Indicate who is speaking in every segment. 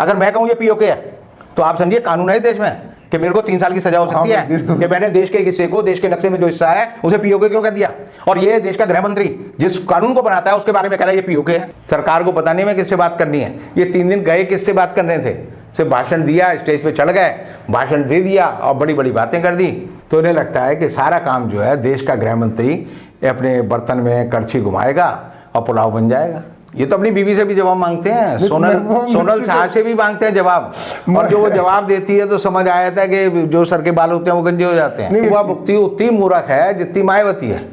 Speaker 1: अगर मैं कहूँ ये पीओके है तो आप समझिए कानून है देश में कि मेरे को 3 साल की सजा हो सकती है कि मैंने देश के एक हिस्से को, देश के नक्शे में जो हिस्सा है उसे पीओके क्यों कह दिया। और ये देश का गृह मंत्री जिस कानून को बनाता है उसके बारे में कह रहा है ये पीओके है। सरकार को पता नहीं में किससे बात करनी है। ये 3 दिन गए किससे बात करने थे, सिर्फ भाषण दिया, स्टेज पे चढ़ गए, भाषण दे दिया और बड़ी बड़ी बातें कर दी। तो इन्हें लगता है कि सारा काम जो है देश का गृह मंत्री अपने बर्तन में करछी घुमाएगा और पुलाव बन जाएगा। ये तो अपनी बीवी से भी जवाब मांगते हैं, सोनल शाह से भी मांगते हैं जवाब, और जो वो जवाब देती है तो समझ आया था कि जो सर के बाल होते हैं वो गंजे हो जाते हैं। वह मुक्ति उतनी मूर्ख है जितनी मायावती है।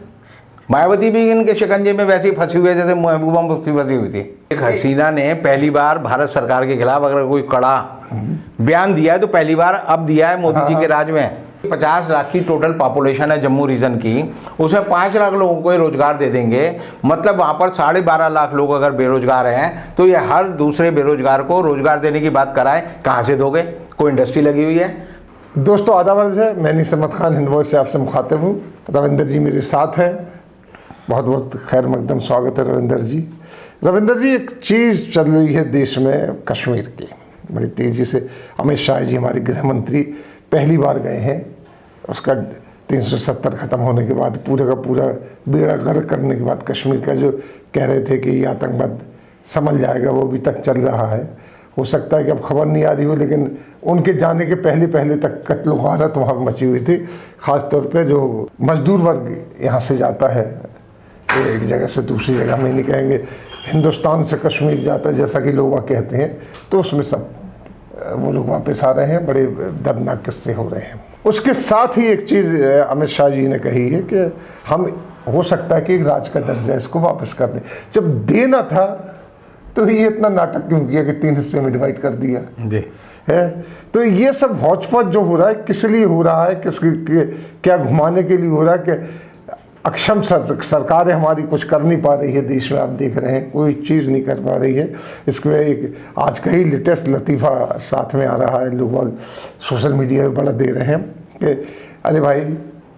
Speaker 1: मायावती भी इनके शिकंजे में वैसे ही फंसी हुई है जैसे महबूबा मुफ्ती फंसी हुई थी। एक हसीना ने पहली बार भारत सरकार के खिलाफ अगर कोई कड़ा बयान दिया है तो पहली बार अब दिया है मोदी जी के राज में। 50 लाख की टोटल पॉपुलेशन है जम्मू रीजन की, उसमें 5 लाख लोगों को रोजगार दे देंगे, मतलब वहां पर 12.5 लाख लोग अगर बेरोजगार हैं तो ये हर दूसरे बेरोजगार को रोजगार देने की बात कराए, कहां से दोगे? कोई इंडस्ट्री लगी हुई है?
Speaker 2: दोस्तों आदाब है, मैं निसमत खान हिंद वॉइस से आपसे मुखातिब हूँ। रविंदर जी मेरे साथ हैं, बहुत बहुत खैर मकदम स्वागत है रविंदर जी। रविंदर जी, एक चीज़ चल रही है देश में कश्मीर की बड़ी तेज़ी से। अमित शाह जी हमारे गृह मंत्री पहली बार गए हैं, उसका 370 ख़त्म होने के बाद पूरे का पूरा बेड़ा गर्क करने के बाद कश्मीर का जो कह रहे थे कि ये आतंकवाद संभल जाएगा वो अभी तक चल रहा है। हो सकता है कि अब खबर नहीं आ रही हो, लेकिन उनके जाने के पहले तक कत्ल गारत वहाँ मची हुई थी। ख़ास तौर पे जो मजदूर वर्ग यहाँ से जाता है एक जगह से दूसरी जगह, में नहीं कहेंगे हिंदुस्तान से कश्मीर जाता है जैसा कि लोग वहाँ कहते हैं, तो उसमें सब वो लोग वापस आ रहे हैं। बड़े दर्दनाक किस्से हो रहे हैं। उसके साथ ही एक चीज़ अमित शाह जी ने कही है कि हम हो सकता है कि राज का दर्जा इसको वापस कर दें। जब देना था तो ये इतना नाटक क्यों किया कि 3 हिस्से में डिवाइड कर दिया
Speaker 1: जी
Speaker 2: है? तो ये सब हौच-पौच जो हो रहा है किस लिए हो रहा है, क्या घुमाने के लिए हो रहा है कि अक्षम सरकार हमारी कुछ कर नहीं पा रही है देश में। आप देख रहे हैं कोई चीज़ नहीं कर पा रही है। इसके एक आज का ही लेटेस्ट लतीफ़ा साथ में आ रहा है, लोग सोशल मीडिया पे बड़ा दे रहे हैं कि अरे भाई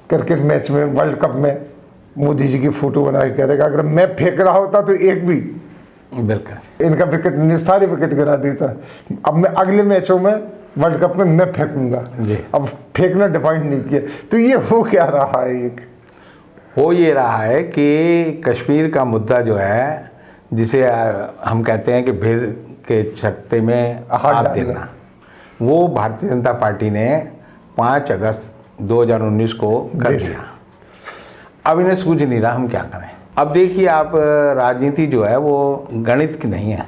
Speaker 2: क्रिकेट मैच में वर्ल्ड कप में मोदी जी की फ़ोटो बना के कह रहे अगर मैं फेंक रहा होता तो एक भी
Speaker 1: बिल्कुल
Speaker 2: इनका विकेट, सारे विकेट गिरा देता। अब मैं अगले मैचों में वर्ल्ड कप में मैं फेंकूंगा। अब फेंकना डिफाइंड नहीं किया, तो ये हो क्या रहा है? एक
Speaker 1: हो ये रहा है कि कश्मीर का मुद्दा जो है, जिसे हम कहते हैं कि भीड़ के छत्ते में हाथ देना, वो भारतीय जनता पार्टी ने 5 अगस्त 2019 को कर दिया। अब इन्हें सूझ नहीं रहा हम क्या करें। अब देखिए आप, राजनीति जो है वो गणित की नहीं है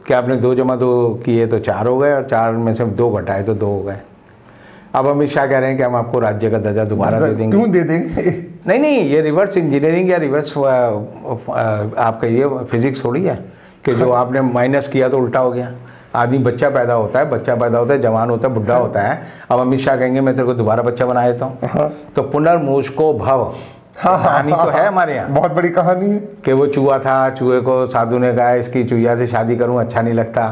Speaker 1: कि आपने 2 + 2 किए तो 4 हो गए और 4 में से 2 घटाए तो 2 हो गए। अब अमित शाह कह रहे हैं कि हम आपको राज्य का दर्जा दोबारा दे देंगे।
Speaker 2: क्यों दे देंगे? नहीं,
Speaker 1: ये रिवर्स इंजीनियरिंग या रिवर्स आपका ये फिजिक्स थोड़ी है कि जो आपने माइनस किया तो उल्टा हो गया। आदमी बच्चा पैदा होता है, जवान होता है, बुढ़ा होता है। अब अमित शाह कहेंगे मैं तेरे को दोबारा बच्चा बना देता हूँ, तो पुनर्मूषको भव कहानी तो है हमारे यहाँ,
Speaker 2: बहुत बड़ी कहानी है
Speaker 1: कि वो चूहा था, चूहे को साधु ने कहा इसकी चूहिया से शादी करूँ, अच्छा नहीं लगता,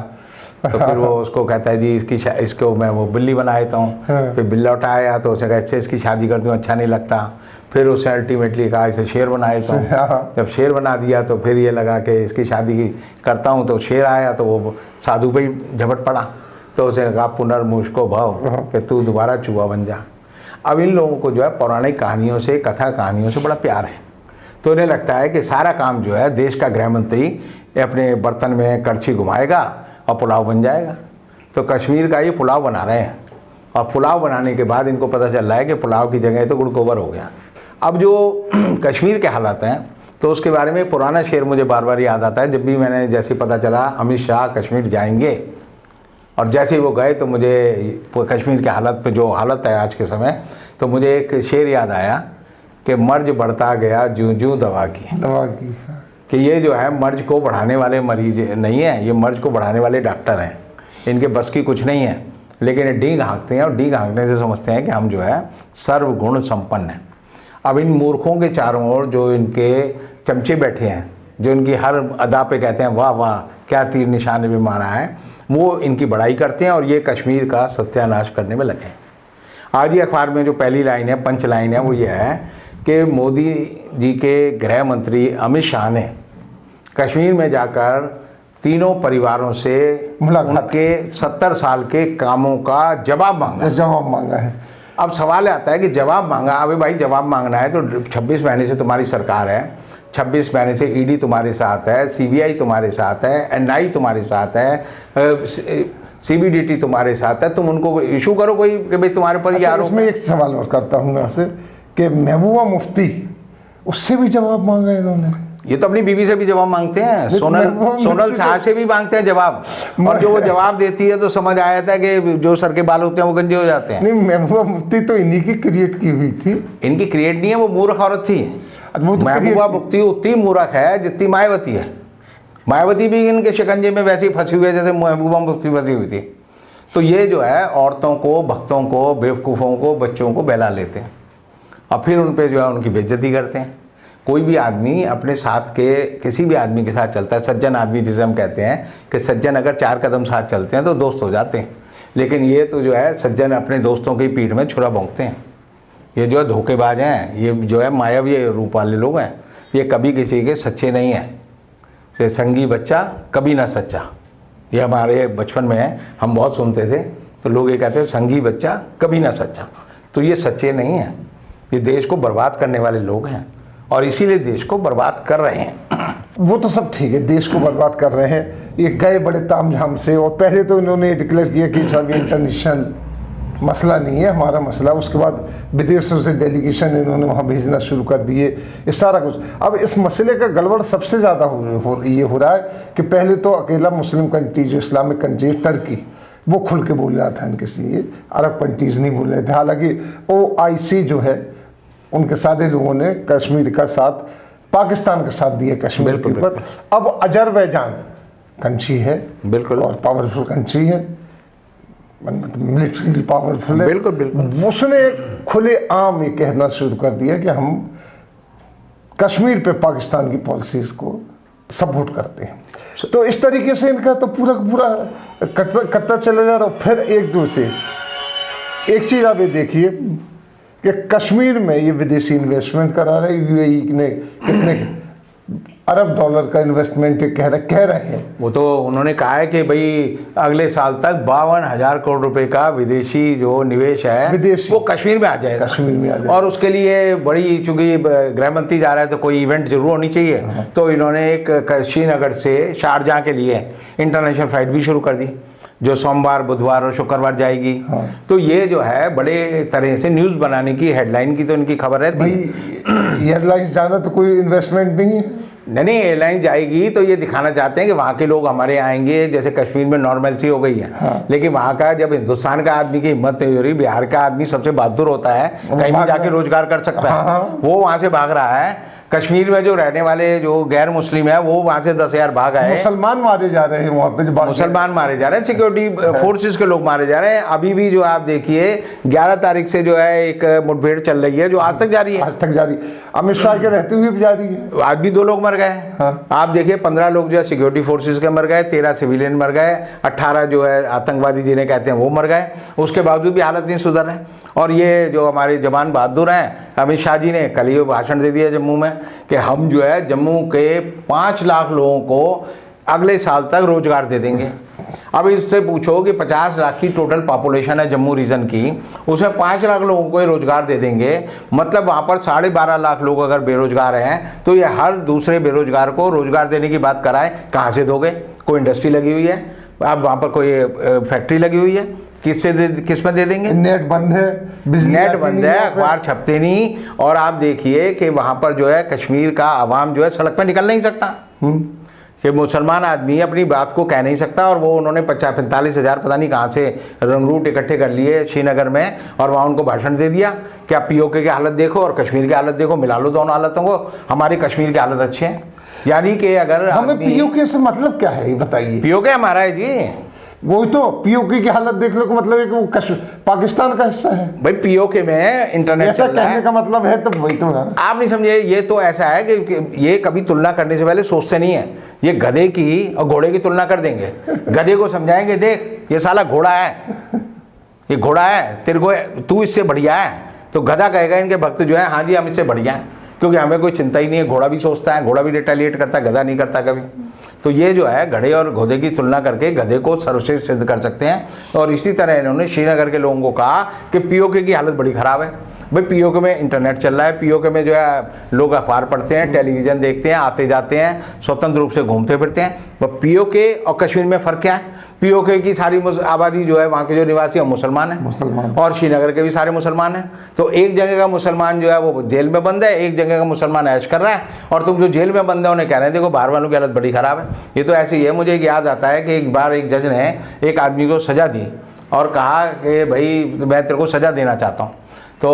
Speaker 1: तो फिर वो उसको कहता है जी इसको मैं वो बिल्ली बना देता हूँ। फिर बिल्ला उठाया तो उसे कहा इससे इसकी शादी कर दूँ, अच्छा नहीं लगता। फिर उसे अल्टीमेटली कहा इसे शेर बना देता हूँ। जब शेर बना दिया तो फिर ये लगा कि इसकी शादी करता हूँ, तो शेर आया तो वो साधु पे ही झपट पड़ा, तो उसे कहा पुनर्मूषको भव कि तू दोबारा चूहा बन जा। अब इन लोगों को जो है पौराणिक कहानियों से, कथा कहानियों से बड़ा प्यार है, तो इन्हें लगता है कि सारा काम जो है देश का गृह मंत्री अपने बर्तन में करछी घुमाएगा और पुलाव बन जाएगा। तो कश्मीर का ये पुलाव बना रहे हैं, और पुलाव बनाने के बाद इनको पता चल रहा है कि पुलाव की जगह तो गुड़ गोबर हो गया। अब जो कश्मीर के हालात हैं तो उसके बारे में पुराना शेर मुझे बार बार याद आता है। जब भी मैंने जैसे पता चला अमित शाह कश्मीर जाएंगे, और जैसे ही वो गए तो मुझे कश्मीर के हालत पे जो हालत है आज के समय, तो मुझे एक शेर याद आया कि मर्ज बढ़ता गया जूं जूं दवा की कि ये जो है मर्ज को बढ़ाने वाले मरीज नहीं है, ये मर्ज को बढ़ाने वाले डॉक्टर हैं, इनके बस की कुछ नहीं है, लेकिन ये डींग हाँकते हैं और डींग हाँकने से समझते हैं कि हम जो है सर्वगुण संपन्न हैं। अब इन मूर्खों के चारों ओर जो इनके चमचे बैठे हैं, जो इनकी हर अदा पे कहते हैं वाह वाह क्या तीर निशाने पे मारा है, वो इनकी बड़ाई करते हैं और ये कश्मीर का सत्यानाश करने में लगे हैं। आज ही अखबार में जो पहली लाइन है, पंच लाइन है, वो ये है कि मोदी जी के गृह मंत्री अमित शाह ने कश्मीर में जाकर तीनों परिवारों से
Speaker 2: मुलाकात,
Speaker 1: उनके 70 साल के कामों का जवाब
Speaker 2: मांगा है।
Speaker 1: अब सवाल आता है कि जवाब मांगा, अबे भाई जवाब मांगना है तो 26 महीने से तुम्हारी सरकार है, 26 महीने से ईडी तुम्हारे साथ है, सीबीआई तुम्हारे साथ है, एनआई तुम्हारे साथ है, सीबीडीटी तुम्हारे साथ है, तुम उनको इशू करो कोई कि भाई तुम्हारे पर
Speaker 2: अच्छा,
Speaker 1: आरोप।
Speaker 2: इसमें एक सवाल और करता हूँ मैं आपसे कि महबूबा मुफ्ती, उससे भी जवाब मांगा इन्होंने?
Speaker 1: ये तो अपनी बीवी से भी जवाब मांगते हैं, सोनल शाह से भी मांगते हैं जवाब, और जो वो जवाब देती है तो समझ आया था कि जो सर के बाल होते हैं वो गंजे हो जाते हैं।
Speaker 2: नहीं, महबूबा मुफ्ती तो इन्हीं की क्रिएट की हुई थी।
Speaker 1: इनकी क्रिएट नहीं है, वो मूर्ख औरत थी। महबूबा मुफ्ती उतनी मूर्ख है जितनी मायावती है। मायावती भी इनके शिकंजे में वैसे ही फंसी हुई है जैसे महबूबा मुफ्ती फंसी हुई थी। तो ये जो है औरतों को, भक्तों को, बेवकूफ़ों को, बच्चों को बहला लेते हैं और फिर उन पे जो है उनकी बेइज्जती करते हैं। कोई भी आदमी अपने साथ के किसी भी आदमी के साथ चलता है, सज्जन आदमी जिसे हम कहते हैं कि सज्जन अगर 4 कदम साथ चलते हैं तो दोस्त हो जाते हैं, लेकिन ये तो जो है सज्जन अपने दोस्तों की पीठ में छुरा भोंकते हैं। ये जो है धोखेबाज हैं, ये जो है मायावी रूप वाले लोग हैं, ये कभी किसी के सच्चे नहीं हैं। से संगी बच्चा कभी ना सच्चा, ये हमारे बचपन में है, हम बहुत सुनते थे, तो लोग ये कहते हैं संगी बच्चा कभी ना सच्चा। तो ये सच्चे नहीं हैं, ये देश को बर्बाद करने वाले लोग हैं और इसीलिए देश को बर्बाद कर रहे हैं।
Speaker 2: वो तो सब ठीक है, देश को बर्बाद कर रहे हैं, ये गए बड़े तामझाम से, और पहले तो इन्होंने डिक्लेयर किया कि सब इंटरनेशनल मसला नहीं है हमारा मसला, उसके बाद विदेशों से डेलीगेशन इन्होंने वहाँ भेजना शुरू कर दिए, ये सारा कुछ। अब इस मसले का गड़बड़ सबसे ज़्यादा ये हो रहा है कि पहले तो अकेला मुस्लिम कंट्री जो इस्लामिक कंट्री टर्की, वो खुल के बोल रहा था इनके लिए, अरब कंट्रीज़ नहीं बोल रहे थे। हालांकि OIC जो है उनके सारे लोगों ने कश्मीर का साथ, पाकिस्तान का साथ दिया कश्मीर के ऊपर। अब अजरबैजान कंट्री है,
Speaker 1: बिल्कुल,
Speaker 2: और पावरफुल कंट्री है, मिलिट्री पावरफुल है,
Speaker 1: बिल्कुल बिल्कुल।
Speaker 2: उसने खुले आम ये कहना शुरू कर दिया कि हम कश्मीर पे पाकिस्तान की पॉलिसीज को सपोर्ट करते हैं। तो इस तरीके से इनका तो पूरा पूरा करता चला जा रहा। फिर एक दूसरे, एक चीज़ आप ये देखिए कि कश्मीर में ये विदेशी इन्वेस्टमेंट करा रहे, UAE ने कितने अरब डॉलर का इन्वेस्टमेंट कह रहे हैं।
Speaker 1: वो तो उन्होंने कहा है कि भाई अगले साल तक 52,000 करोड़ रुपए का विदेशी जो निवेश है
Speaker 2: विदेशी
Speaker 1: वो कश्मीर में आ जाएगा,
Speaker 2: कश्मीर में आ जाएगा।
Speaker 1: और उसके लिए बड़ी, चूंकि गृह मंत्री जा रहा है तो कोई इवेंट जरूर होनी चाहिए, तो इन्होंने एक श्रीनगर से शारजाह के लिए इंटरनेशनल फ्लाइट भी शुरू कर दी, जो सोमवार, बुधवार और शुक्रवार जाएगी। तो ये जो है बड़े तरह से न्यूज़ बनाने की, हेडलाइन की तो इनकी खबर रहती है।
Speaker 2: भाई एयरलाइंस जाना तो कोई इन्वेस्टमेंट नहीं है।
Speaker 1: नहीं, एयरलाइन जाएगी तो ये दिखाना चाहते हैं कि वहाँ के लोग हमारे आएंगे, जैसे कश्मीर में नॉर्मलसी हो गई है। लेकिन वहाँ का, जब हिंदुस्तान का आदमी की हिम्मत नहीं हो रही, बिहार का आदमी सबसे बहादुर होता है, कहीं भी जाके रोजगार कर सकता है, वो वहाँ से भाग रहा है। कश्मीर में जो रहने वाले जो गैर मुस्लिम है वो वहाँ से 10,000 भाग आए।
Speaker 2: मुसलमान मारे जा रहे हैं वहाँ पे,
Speaker 1: मुसलमान मारे जा रहे हैं, सिक्योरिटी फोर्सेस के लोग मारे जा रहे हैं। अभी भी जो आप देखिए 11 तारीख से जो है एक मुठभेड़ चल रही है जो आज तक जारी है,
Speaker 2: आज तक जारी, अमित शाह के रहते हुए भी जारी है।
Speaker 1: आज भी 2 लोग मर गए। आप देखिए 15 लोग जो है सिक्योरिटी फोर्सेस के मर गए, 13 सिविलियन मर गए, 18 जो है आतंकवादी जिन्हें कहते हैं वो मर गए। उसके बावजूद भी हालत नहीं सुधर रहे। और ये जो हमारे जवान बहादुर हैं, अमित शाह जी ने कल ही भाषण दे दिया जम्मू में कि हम जो है जम्मू के 5 लाख लोगों को अगले साल तक रोजगार दे देंगे। अब इससे पूछो कि 50 लाख की टोटल पॉपुलेशन है जम्मू रीजन की, उसमें 5 लाख लोगों को रोजगार दे देंगे, मतलब वहाँ पर 12.5 लाख लोग अगर बेरोजगार हैं तो ये हर दूसरे बेरोजगार को रोजगार देने की बात कराए, कहाँ से दोगे? कोई इंडस्ट्री लगी हुई है, अब वहाँ पर कोई फैक्ट्री लगी हुई है, किस में दे देंगे?
Speaker 2: नेट बंद है,
Speaker 1: नेट बंद है, अखबार छपते नहीं। और आप देखिए कि वहाँ पर जो है कश्मीर का आवाम जो है सड़क पे निकल नहीं सकता, कि मुसलमान आदमी अपनी बात को कह नहीं सकता। और वो उन्होंने 45,000 पता नहीं कहाँ से रंगरूट इकट्ठे कर लिए श्रीनगर में, और वहाँ उनको भाषण दे दिया कि आप POK की हालत देखो और कश्मीर की हालत देखो, मिला लो दोनों हालतों को, हमारी कश्मीर की हालत अच्छी है। यानी कि अगर
Speaker 2: हमें POK से मतलब क्या है ये बताइए?
Speaker 1: POK हमारा है जी,
Speaker 2: वही तो POK की हालत देख लो कि मतलब है कि वो पाकिस्तान का हिस्सा है
Speaker 1: भाई। POK में इंटरनेट
Speaker 2: ऐसा कहने का मतलब है, तो वही तो
Speaker 1: आप नहीं समझे। ये तो ऐसा है कि ये कभी तुलना करने से पहले सोचते नहीं है। ये गधे की और घोड़े की तुलना कर देंगे, गधे को समझाएंगे देख ये साला घोड़ा है, ये घोड़ा है, तेरे को तू इससे बढ़िया है, तो गधा कहेगा इनके भक्त जो है हाँ जी हम इससे बढ़िया हैं, क्योंकि हमें कोई चिंता ही नहीं है। घोड़ा भी सोचता है, घोड़ा भी रिटेलिएट करता है, गधा नहीं करता कभी। तो ये जो है घड़े और घोड़े की तुलना करके गधे को सर्वश्रेष्ठ सिद्ध कर सकते हैं। और इसी तरह इन्होंने श्रीनगर के लोगों को कहा कि पीओके की हालत बड़ी ख़राब है। भाई पीओके में इंटरनेट चल रहा है, पीओके में जो है लोग अखबार पढ़ते हैं, टेलीविज़न देखते हैं, आते जाते हैं, स्वतंत्र रूप से घूमते फिरते हैं। वह पीओके और कश्मीर में फ़र्क क्या है? पीओके की सारी आबादी जो है वहाँ के जो निवासी हैं मुसलमान हैं,
Speaker 2: मुसलमान,
Speaker 1: और श्रीनगर के भी सारे मुसलमान हैं। तो एक जगह का मुसलमान जो है वो जेल में बंद है, एक जगह का मुसलमान ऐश कर रहा है, और तुम जो जेल में बंद है उन्हें कह रहे हैं देखो बाहर वालों की हालत बड़ी ख़राब है। ये तो ऐसे ही है। मुझे एक याद आता है कि एक बार एक जज ने एक आदमी को सज़ा दी और कहा कि भाई मैं तेरे को सज़ा देना चाहता हूँ। तो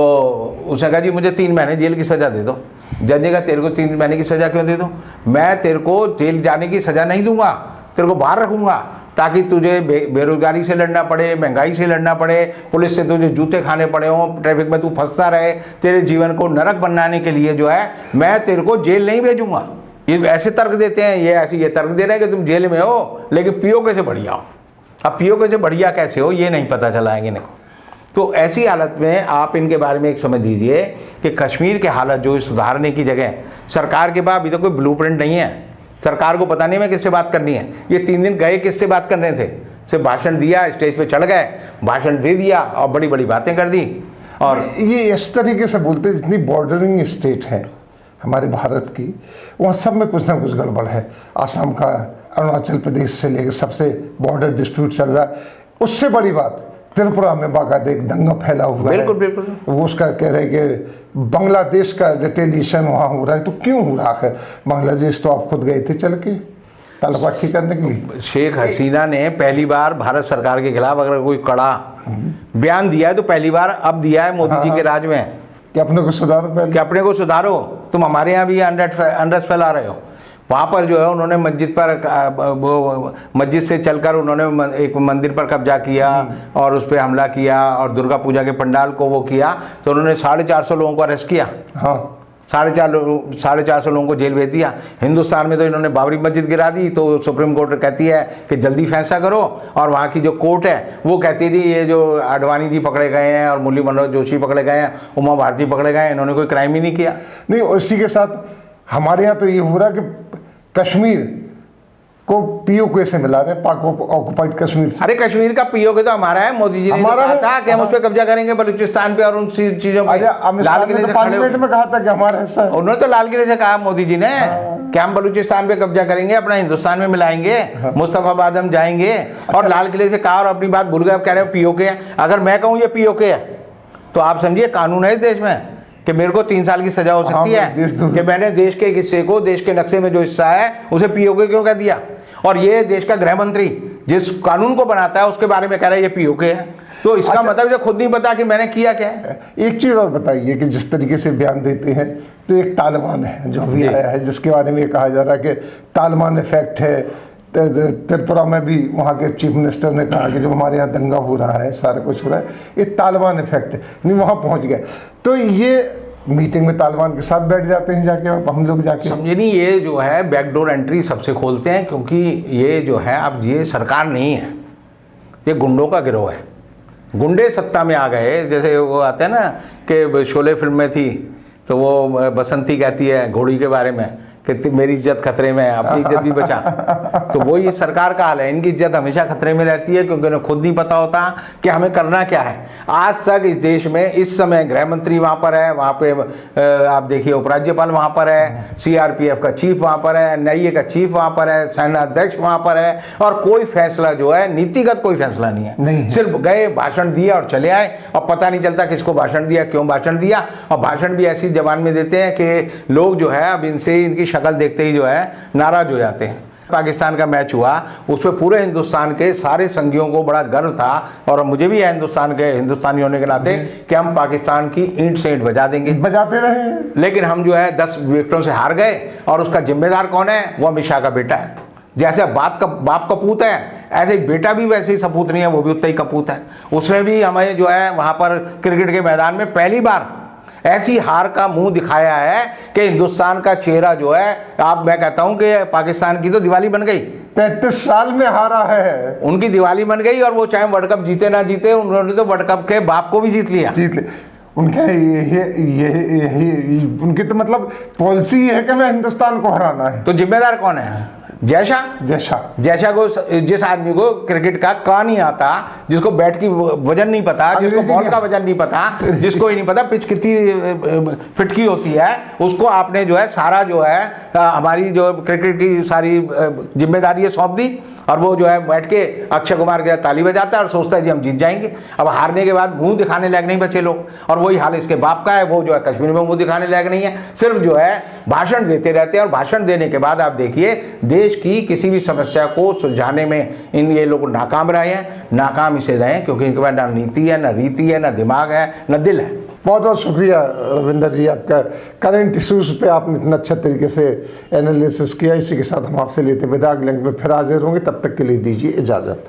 Speaker 1: उसने कहा जी मुझे 3 महीने जेल की सज़ा दे दो। जज ने कहा तेरे को 3 महीने की सज़ा क्यों दे दूँ? मैं तेरे को जेल जाने की सज़ा नहीं दूंगा, तेरे को बाहर रखूँगा ताकि तुझे बेरोजगारी से लड़ना पड़े, महंगाई से लड़ना पड़े, पुलिस से तुझे जूते खाने पड़े हों, ट्रैफिक में तू फंसता रहे, तेरे जीवन को नरक बनाने के लिए जो है मैं तेरे को जेल नहीं भेजूँगा। ये ऐसे तर्क देते हैं, ये तर्क दे रहे हैं कि तुम जेल में हो लेकिन पीओके से बढ़िया हो। अब पीओके से बढ़िया कैसे हो ये नहीं पता चला है इनको। तो ऐसी हालत में आप इनके बारे में एक समझ लीजिए कि कश्मीर के हालत जो सुधारने की जगह सरकार के पास अभी तक कोई ब्लूप्रिंट नहीं है। सरकार को पता नहीं है किससे बात करनी है। ये 3 दिन गए किससे बात करने थे? सिर्फ भाषण दिया, स्टेज पे चढ़ गए, भाषण दे दिया और बड़ी बड़ी बातें कर दी। और
Speaker 2: ये इस तरीके से बोलते हैं जितनी बॉर्डरिंग स्टेट है हमारे भारत की, वहाँ सब में कुछ ना कुछ गड़बड़ है। आसाम का, अरुणाचल प्रदेश से लेकर सबसे बॉर्डर डिस्प्यूट चल रहा है। उससे बड़ी बात त्रिपुरा में बाकायदा एक दंगा फैला हुआ है।
Speaker 1: बिल्कुल बिल्कुल।
Speaker 2: वो उसका कह रहे हैं कि बांग्लादेश का रिटेलिएशन वहाँ हो रहा है। तो क्यों हो रहा है? बांग्लादेश तो आप खुद गए थे चल के तालाबाजी करने के लिए।
Speaker 1: शेख हसीना ने पहली बार भारत सरकार के खिलाफ अगर कोई कड़ा बयान दिया है तो पहली बार अब दिया है मोदी जी के राज में
Speaker 2: कि अपने को सुधारो, पहले
Speaker 1: कि अपने को सुधारो, तुम हमारे यहाँ भी अनरस फैला रहे हो। वहाँ पर जो है उन्होंने मस्जिद से चलकर उन्होंने एक मंदिर पर कब्जा किया और उस पर हमला किया और दुर्गा पूजा के पंडाल को वो किया। तो उन्होंने 450 लोगों को अरेस्ट किया।
Speaker 2: हाँ,
Speaker 1: 450 लोगों को जेल भेज दिया। हिंदुस्तान में तो इन्होंने बाबरी मस्जिद गिरा दी। तो सुप्रीम कोर्ट कहती है कि जल्दी फैसला करो, और वहाँ की जो कोर्ट है वो कहती थी ये जो आडवाणी जी पकड़े गए हैं और मुरली मनोहर जोशी पकड़े गए हैं, उमा भारती पकड़े गए हैं, इन्होंने कोई क्राइम ही नहीं किया।
Speaker 2: नहीं, उसी के साथ हमारे यहाँ तो ये हो रहा कि कश्मीर को पीओके से मिला रहे, पाक ऑक्युपाइड कश्मीर से।
Speaker 1: अरे कश्मीर का पीओके तो हमारा है। मोदी जी ने कहा था कि हम उस पर कब्जा करेंगे, बलूचिस्तान पे और उन चीजों पे। लाल किले से
Speaker 2: पार्लियामेंट में कहा था कि हमारा हिस्सा है।
Speaker 1: उन्होंने तो लाल किले से कहा मोदी जी ने कि हम बलूचिस्तान पे कब्जा करेंगे, अपना हिंदुस्तान में मिलाएंगे, मुस्तफाबाद हम जाएंगे। और लाल किले से कहा और अपनी बात भूल गए। अब कह रहे हो पीओके है। अगर मैं कहूँ ये पीओके है तो आप समझिए कानून है इस देश में कि मेरे को 3 साल की सजा हो सकती है कि मैंने देश के हिस्से को, देश के नक्शे में जो हिस्सा है उसे पीओके क्यों कह दिया। और ये देश का गृह मंत्री जिस कानून को बनाता है उसके बारे में कह रहा है ये पीओके है। तो इसका मतलब इसे खुद नहीं पता कि मैंने किया क्या है।
Speaker 2: एक चीज़ और बताइए कि जिस तरीके से बयान देते हैं तो एक तालिबान है जो भी आया है, जिसके बारे में ये कहा जा रहा है कि तालिबान इफेक्ट है। त्रिपुरा में भी वहाँ के चीफ मिनिस्टर ने कहा कि जो हमारे यहाँ दंगा हो रहा है, सारा कुछ हो रहा है, ये तालिबान इफेक्ट है। नहीं, वहाँ पहुँच गए तो ये मीटिंग में तालिबान के साथ बैठ जाते हैं जाके, हम लोग जाके।
Speaker 1: समझे नहीं, ये जो है बैकडोर एंट्री सबसे खोलते हैं, क्योंकि ये जो है अब ये सरकार नहीं है, ये गुंडों का गिरोह है। गुंडे सत्ता में आ गए। जैसे वो आते हैं ना कि शोले फिल्म में थी तो वो बसंती कहती है घोड़ी के बारे में कि मेरी इज्जत खतरे में है, अपनी इज्जत भी बचा। तो वो ये सरकार का हाल है, इनकी इज्जत हमेशा खतरे में रहती है क्योंकि उन्हें खुद नहीं पता होता कि हमें करना क्या है। आज तक इस देश में इस समय गृह मंत्री वहाँ पर है, वहाँ पे आप देखिए उपराज्यपाल वहाँ पर है, CRPF का चीफ वहाँ पर है, NIA का चीफ वहाँ पर है, सेना अध्यक्ष वहाँ पर है, और कोई फैसला जो है नीतिगत कोई फैसला नहीं है। सिर्फ गए, भाषण दिया और चले आए, और पता नहीं चलता किसको भाषण दिया, क्यों भाषण दिया। और भाषण भी ऐसी जबान में देते हैं कि लोग जो है अब इनसे इनकी शक्ल देखते ही जो है नाराज हो जाते हैं। पाकिस्तान का मैच हुआ, उस पर पूरे हिंदुस्तान के सारे संघियों को बड़ा गर्व था, और मुझे भी है हिंदुस्तान के, हिंदुस्तानी होने के नाते, कि हम पाकिस्तान की ईंट से ईंट बजा देंगे, बजाते रहे। लेकिन हम जो है 10 विकेटों से हार गए, और उसका जिम्मेदार कौन है? वो अमित शाह का बेटा है। जैसे बाप कपूत है, ऐसे ही बेटा भी वैसे ही सपूत नहीं है, वो भी उतना ही कपूत है। उसने भी हमें जो है वहाँ पर क्रिकेट के मैदान में पहली बार ऐसी हार का मुंह दिखाया है कि हिंदुस्तान का चेहरा जो है, मैं कहता हूं कि पाकिस्तान की तो दिवाली बन गई।
Speaker 2: 35 साल में हारा है,
Speaker 1: उनकी दिवाली बन गई। और वो चाहे वर्ल्ड कप जीते ना जीते, उन्होंने तो वर्ल्ड कप के बाप को भी जीत लिया।
Speaker 2: उनके ये उनकी तो मतलब पॉलिसी है कि मैं हिंदुस्तान को हराना है।
Speaker 1: तो जिम्मेदार कौन है? जयशाह को, जिस आदमी को क्रिकेट का का नहीं आता, जिसको बैट की वजन नहीं पता, जिसको बॉल का वजन नहीं पता, जिसको ही नहीं पता पिच कितनी फिट की होती है, उसको आपने जो है सारा जो है हमारी जो क्रिकेट की सारी जिम्मेदारी सौंप दी, और वो जो है बैठ के अक्षय कुमार के ताली बजाता है और सोचता है जी हम जीत जाएंगे। अब हारने के बाद मुंह दिखाने लायक नहीं बचे लोग, और वही हाल इसके बाप का है, वो जो है कश्मीर में मुंह दिखाने लायक नहीं है, सिर्फ जो है भाषण देते रहते हैं। और भाषण देने के बाद आप देखिए देश की किसी भी समस्या को सुलझाने में ये लोग नाकाम रहे हैं, नाकाम इसे रहे हैं, क्योंकि इनके पास ना नीति है, ना रीति है, ना दिमाग है, ना दिल है।
Speaker 2: बहुत बहुत शुक्रिया रविंदर जी, आपका करंट इशूज़ पे आपने इतना अच्छा तरीके से एनालिसिस किया। इसी के साथ हम आपसे लेते विदा, अगले अंक में फिर हाजिर होंगे, तब तक के लिए दीजिए इजाज़त।